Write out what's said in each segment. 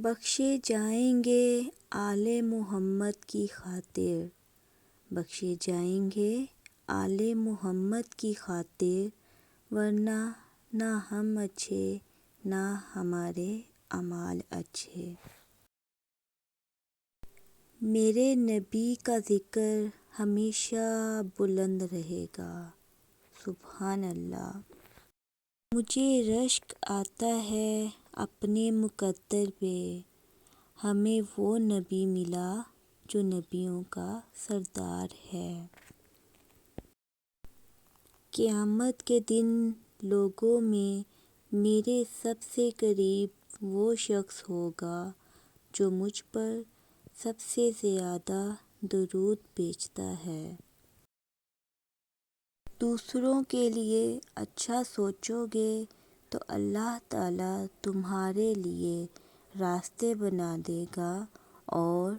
بخشے جائیں گے آل محمد کی خاطر، بخشے جائیں گے آل محمد کی خاطر، ورنہ نہ ہم اچھے نہ ہمارے اعمال اچھے۔ میرے نبی کا ذکر ہمیشہ بلند رہے گا، سبحان اللہ۔ مجھے رشک آتا ہے اپنے مقدر پہ، ہمیں وہ نبی ملا جو نبیوں کا سردار ہے۔ قیامت کے دن لوگوں میں میرے سب سے قریب وہ شخص ہوگا جو مجھ پر سب سے زیادہ درود بھیجتا ہے۔ دوسروں کے لیے اچھا سوچو گے تو اللہ تعالیٰ تمہارے لیے راستے بنا دے گا اور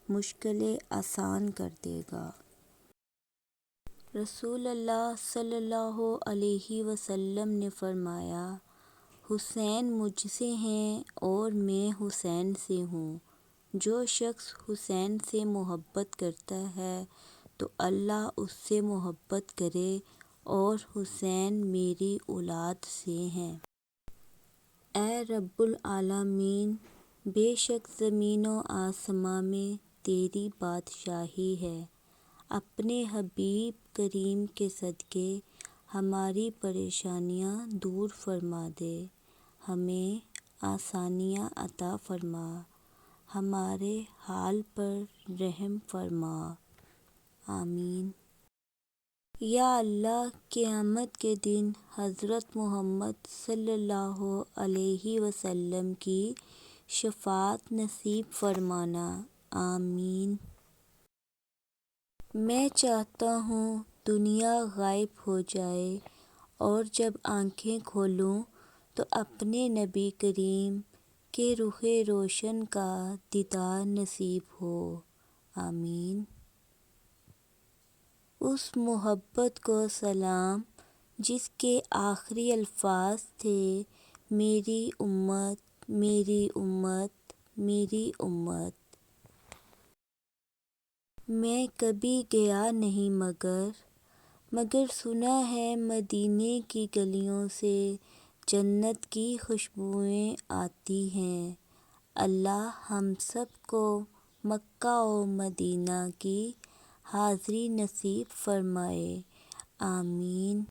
مشکلیں آسان کر دے گا۔ رسول اللہ صلی اللہ علیہ وسلم نے فرمایا، حسین مجھ سے ہیں اور میں حسین سے ہوں۔ جو شخص حسین سے محبت کرتا ہے تو اللہ اس سے محبت کرے، اور حسین میری اولاد سے ہیں۔ اے رب العالمین، بے شک زمین و آسماں میں تیری بادشاہی ہے، اپنے حبیب کریم کے صدقے ہماری پریشانیاں دور فرما دے، ہمیں آسانیاں عطا فرما، ہمارے حال پر رحم فرما، آمین۔ یا اللہ، قیامت کے دن حضرت محمد صلی اللہ علیہ وسلم کی شفاعت نصیب فرمانا، آمین۔ میں چاہتا ہوں دنیا غائب ہو جائے اور جب آنکھیں کھولوں تو اپنے نبی کریم کے رخ روشن کا دیدار نصیب ہو، آمین۔ اس محبت کو سلام جس کے آخری الفاظ تھے، میری امت میری امت میری امت۔ میں کبھی گیا نہیں مگر سنا ہے مدینے کی گلیوں سے جنت کی خوشبوئیں آتی ہیں۔ اللہ ہم سب کو مکہ و مدینہ کی حاضری نصیب فرمائے، آمین۔